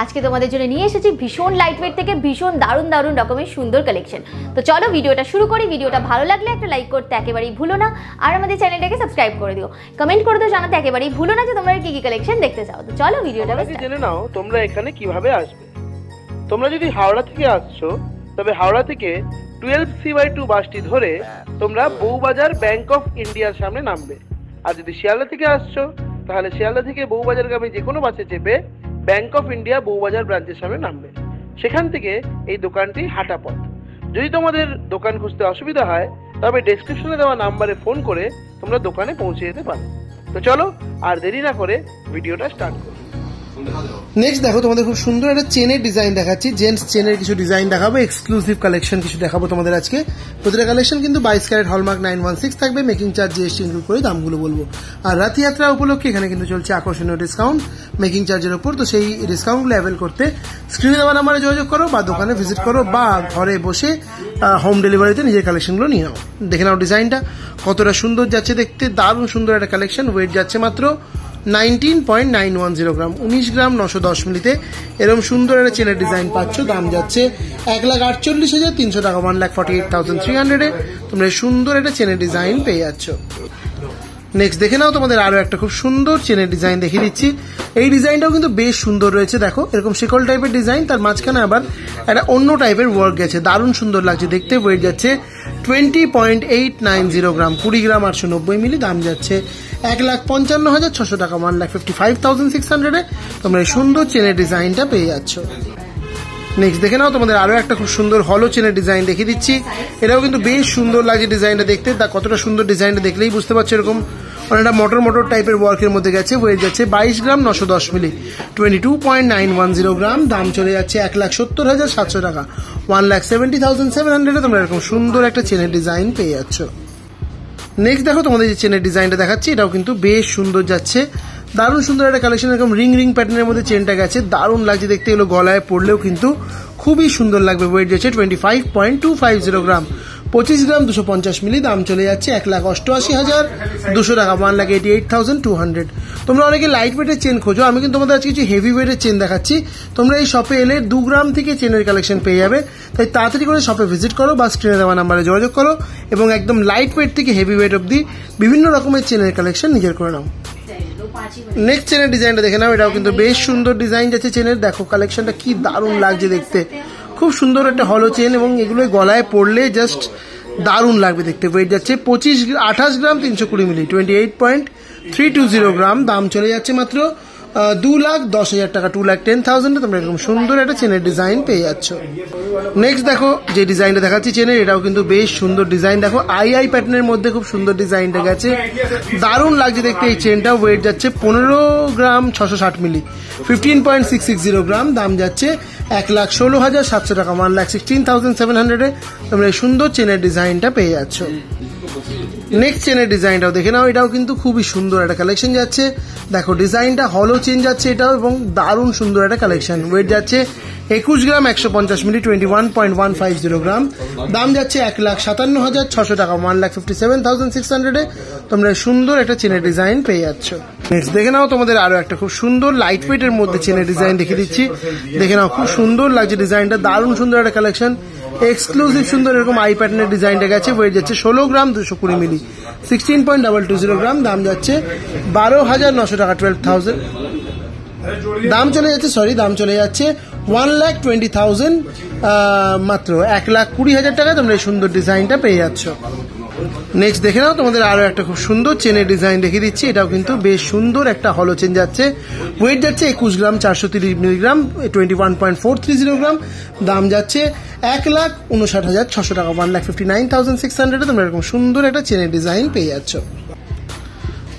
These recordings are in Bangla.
আজকে তোমাদের জন্য নিয়ে এসেছি ভীষণ লাইট ওয়েট থেকে ভীষণ দারুণ দারুণ রকমের সুন্দর কালেকশন। তো চলো ভিডিওটা শুরু করি। ভিডিওটা ভালো লাগলে একটা লাইক করতে একেবারেই ভুলো না, আর আমাদের চ্যানেলটাকে সাবস্ক্রাইব করে দিও। কমেন্ট করে দিও, জানাতে একেবারেই ভুলো না যে তোমরা কি কি কালেকশন দেখতে চাও। তো চলো ভিডিওটা জেনে নাও তোমরা এখানে কিভাবে আসবে। তোমরা যদি হাওড়া থেকে আসছো তবে হাওড়া থেকে 12C/2 বাসটি ধরে তোমরা বউবাজার ব্যাংক অফ ইন্ডিয়ার সামনে নামবে। আর যদি শিয়ালদা থেকে আসছো তাহলে শিয়ালদা থেকে বউবাজারগামী যে কোনো বাসে চেপে ব্যাংক অফ ইন্ডিয়া বউবাজার ব্রাঞ্চের সামনে নামবে। সেখান থেকে এই দোকানটি হাঁটা পথ। যদি তোমাদের দোকান খুঁজতে অসুবিধা হয় তবে ডেসক্রিপশনে দেওয়া নাম্বারে ফোন করে তোমরা দোকানে পৌঁছে যেতে পারো। তো চলো আর দেরি না করে ভিডিওটা স্টার্ট করো। নেক্সট দেখো তোমাদের খুব সুন্দর একটা চেনের ডিজাইন দেখাচ্ছি। জেন্টস চেনের কিছু ডিজাইন দেখাবো, এক্সক্লুসিভ কালেকশন কিছু দেখাবো তোমাদের আজকে। প্রতিটা কালেকশন কিন্তু 22 ক্যারেট হলমার্ক 916 থাকবে। মেকিং চার্জ জিএসটি ইনক্লুড করে দামগুলো বলবো। আর রথযাত্রা উপলক্ষে এখানে কিন্তু চলছে আকর্ষণীয় ডিসকাউন্ট মেকিং চার্জের উপর। তো সেই ডিসকাউন্টগুলো অ্যাভেল করতে স্ক্রিনে দেওয়া নাম্বারে যোগাযোগ করো বা দোকানে ভিজিট করো বা ঘরে বসে হোম ডেলিভারিতে নিজের কালেকশনগুলো নিয়ে নাও। দেখে নাও ডিজাইনটা কতটা সুন্দর যাচ্ছে দেখতে, দারুণ সুন্দর একটা কালেকশন। ওয়েট যাচ্ছে মাত্র 19.910 গ্রাম, 19 গ্রাম 910 মিলিতে এরকম সুন্দর একটা চেনের ডিজাইন পাচ্ছ। দাম যাচ্ছে 1,48,300 টাকা, 1,48,300 তোমরা সুন্দর একটা চেনের ডিজাইন পেয়ে যাচ্ছ। নেক্সট দেখে নাও তোমাদের আরো একটা খুব সুন্দর চেনের ডিজাইন দেখিয়ে দিচ্ছি। এই ডিজাইনটাও কিন্তু বেশ সুন্দর রয়েছে। দেখো এরকম শিকল টাইপের ডিজাইন, তার মাঝখানে আবার একটা অন্য টাইপের ওয়ার্ক গেছে, দারুণ সুন্দর লাগছে দেখতে। ওয়েট যাচ্ছে 20.890 গ্রাম, 20 গ্রাম 890 মিলি। দাম যাচ্ছে 1,55,600 টাকা, 1,55,600 তোমরা এই সুন্দর চেনের ডিজাইনটা পেয়ে যাচ্ছ। নেক্সট দেখে নাও তোমাদের আরো একটা খুব সুন্দর হলো চেনের ডিজাইন দেখিয়ে দিচ্ছি। এটাও কিন্তু বেশ সুন্দর লাগছে ডিজাইনটা দেখতে। কতটা সুন্দর ডিজাইনটা দেখলেই বুঝতে পারছো, এরকম অনেকটা মোটর টাইপের ওয়ার্কের মধ্যে গেছে। ওয়েট যাচ্ছে 22 গ্রাম 910 মিলি, 22.910 গ্রাম। দাম চলে যাচ্ছে 1,70,700 টাকা, 1,70,700 তোমরা এরকম সুন্দর একটা চেনের ডিজাইন পেয়ে যাচ্ছ। নেক্সট দেখো তোমাদের যে চেনের ডিজাইনটা দেখাচ্ছি, এটাও কিন্তু বেশ সুন্দর যাচ্ছে, দারুণ সুন্দর একটা কালেকশন। এরকম রিং প্যাটার্নের মধ্যে চেনটা গেছে, দারুণ লাগছে দেখতে। এগুলো গলায় পড়লেও কিন্তু খুবই সুন্দর লাগবে। ওয়েট যাচ্ছে 25.250 গ্রাম, 25 গ্রাম 250 মিলি। দাম চলে যাচ্ছে 1,88,200 টাকা, 1,88,200 তোমরা অনেকে লাইট ওয়েটের চেন খোঁজো, আমি কিন্তু তোমাদের আজকে কিছু হেভি ওয়েটের চেন দেখাচ্ছি। তোমরা এই শপে এলে 2 গ্রাম থেকে চেনের কালেকশন পেয়ে যাবে। তাই তাড়াতাড়ি করে শপে ভিজিট করো বা স্ক্রিনে দেওয়া নাম্বারে যোগাযোগ করো এবং একদম লাইট ওয়েট থেকে হেভি ওয়েট অব্দি বিভিন্ন রকমের চেনের কালেকশন নিজের করে নাও। নেক্সট চেনের ডিজাইনটা দেখে নাও, এটাও কিন্তু বেশ সুন্দর ডিজাইন যাচ্ছে চেনের। দেখো কালেকশনটা কি দারুণ লাগছে দেখতে, খুব সুন্দর একটা হলো চেন এবং এগুলো গলায় পড়লে জাস্ট দারুণ লাগবে দেখতে। ওয়েট যাচ্ছে 28 গ্রাম 320 মিলি, 28.320 গ্রাম। দাম চলে যাচ্ছে মাত্র 2,10,000 টাকা, 2,10,000 তোমরা এরকম সুন্দর একটা চেনের ডিজাইন পেয়ে যাচ্ছ। নেক্সট দেখো যে ডিজাইনটা দেখাচ্ছি চেনের, এটাও কিন্তু বেশ সুন্দর ডিজাইন। দেখো আই প্যাটার্নের মধ্যে খুব সুন্দর ডিজাইনটা গেছে, দারুণ লাগছে দেখতে এই চেনটা। ওয়েট যাচ্ছে 15 গ্রাম 660 মিলি, 15.660 গ্রাম। দাম যাচ্ছে 1,16,700 টাকা, 1,16,700 তোমরা এই সুন্দর চেনের ডিজাইনটা পেয়ে যাচ্ছ। নেক্সট চেনের ডিজাইনটাও দেখে নাও, এটাও কিন্তু খুবই সুন্দর একটা কালেকশন যাচ্ছে। দেখো ডিজাইনটা হলো চেন যাচ্ছে এটাও এবং দারুণ সুন্দর একটা কালেকশন। ওয়েট যাচ্ছে 21 গ্রাম 150 মিলি, 21.150 গ্রাম। দাম যাচ্ছে 1,57,600 টাকা, 1,57,600 তোমরা সুন্দর একটা চেনের ডিজাইন পেয়ে যাচ্ছ। নেক্সট দেখে নাও তোমাদের আরো একটা খুব সুন্দর লাইট ওয়েটের মধ্যে চেনের ডিজাইন দেখে দিচ্ছি। দেখে নাও খুব সুন্দর লাগছে ডিজাইনটা, দারুণ সুন্দর একটা কালেকশন, এক্সক্লুসিভ সুন্দর এরকম আই প্যাটার্নের ডিজাইনটা গেছে। ওয়েট যাচ্ছে 16 গ্রাম 220 মিলি, 16.220 গ্রাম। দাম যাচ্ছে 12,900 টাকা, 12,000 দাম চলে যাচ্ছে 1,20,000 মাত্র 1,20,000 টাকা তোমরা এই সুন্দর ডিজাইনটা পেয়ে যাচ্ছ। নেক্সট দেখে নাও তোমাদের আরো একটা খুব সুন্দর চেনের ডিজাইন দেখিয়ে দিচ্ছি। এটাও কিন্তু বেশ সুন্দর একটা হলো চেন যাচ্ছে। ওয়েট যাচ্ছে 21 গ্রাম 430 মিলিগ্রাম, 21.430 গ্রাম। দাম যাচ্ছে 1,59,600 টাকা, 1,59,600 তোমরা এরকম সুন্দর একটা চেনের ডিজাইন পেয়ে যাচ্ছ।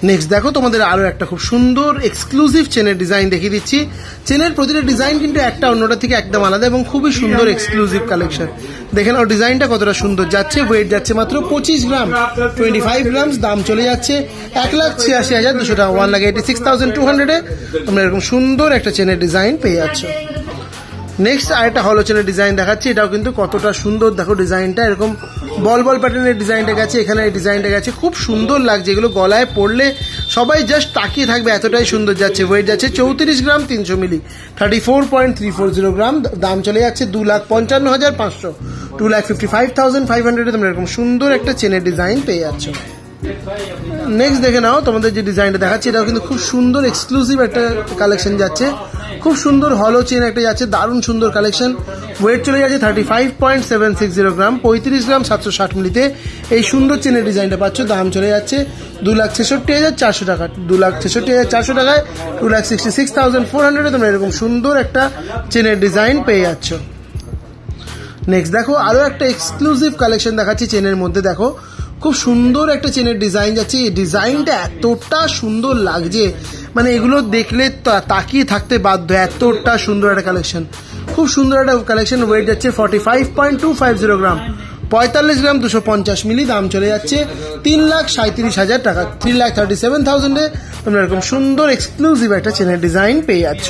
নেক্সট দেখো তোমাদের আরো একটা খুব সুন্দর এক্সক্লুসিভ চেনের ডিজাইন দেখিয়ে দিচ্ছি। চেনের প্রতিটা ডিজাইন কিন্তু একটা অন্যটা থেকে একদম আলাদা এবং খুবই সুন্দর এক্সক্লুসিভ কালেকশন। দেখে নাও ডিজাইনটা কতটা সুন্দর যাচ্ছে। ওয়েট যাচ্ছে মাত্র 25 গ্রাম, 25 গ্রাম। দাম চলে যাচ্ছে 1,86,200 টাকা, 1,86,200 তোমরা এরকম সুন্দর একটা চেনের ডিজাইন পেয়ে যাচ্ছ। নেক্সট আরেকটা হলো চেনের ডিজাইন দেখাচ্ছি। এটাও কিন্তু কতটা সুন্দর দেখো ডিজাইনটা, এরকম বল প্যাটার্নের ডিজাইনটা গেছে। এখানে এই ডিজাইনটা গেছে খুব সুন্দর লাগছে, এগুলো গলায় পড়লে সবাই জাস্ট তাকিয়ে থাকবে, এতটাই সুন্দর যাচ্ছে। ওয়েট যাচ্ছে 34 গ্রাম 300 মিলি, 34.340 গ্রাম। দাম চলে যাচ্ছে 2,55,500, 2,55,500 তোমরা এরকম সুন্দর একটা চেনের ডিজাইন পেয়ে যাচ্ছ। নেক্সট দেখে নাও, তোমাদের যে ডিজাইনটা দেখাচ্ছি এটাও কিন্তু খুব সুন্দর এক্সক্লুসিভ একটা কালেকশন যাচ্ছে। খুব সুন্দর হলো চেন একটা যাচ্ছে, দারুণ সুন্দর কালেকশন। ওয়েট চলে যাচ্ছে 35.760 গ্রাম, 35 গ্রাম 760 মিলিতে এই সুন্দর চেনের ডিজাইনটা পাচ্ছ। দাম চলে যাচ্ছে 2,66,400 টাকা, 2,66,400 টাকায় 2,66,400 তোমরা এরকম সুন্দর একটা চেনের ডিজাইন পেয়ে যাচ্ছ। নেক্সট দেখো, আরো একটা এক্সক্লুসিভ কালেকশন দেখাচ্ছি চেনের মধ্যে। দেখো খুব সুন্দর একটা চেনের ডিজাইন যাচ্ছে, এই ডিজাইনটা এতটা সুন্দর লাগছে, মানে এগুলো দেখলে তাকিয়ে থাকতে বাধ্য, এতটা সুন্দর একটা কালেকশন, খুব সুন্দর একটা কালেকশন। ওয়েট যাচ্ছে 45.250 গ্রাম, 45 গ্রাম 250 মিলি। দাম চলে যাচ্ছে 3,37,000 টাকা, 3,37,000 তোমরা এরকম সুন্দর এক্সক্লুসিভ একটা চেনের ডিজাইন পেয়ে যাচ্ছ।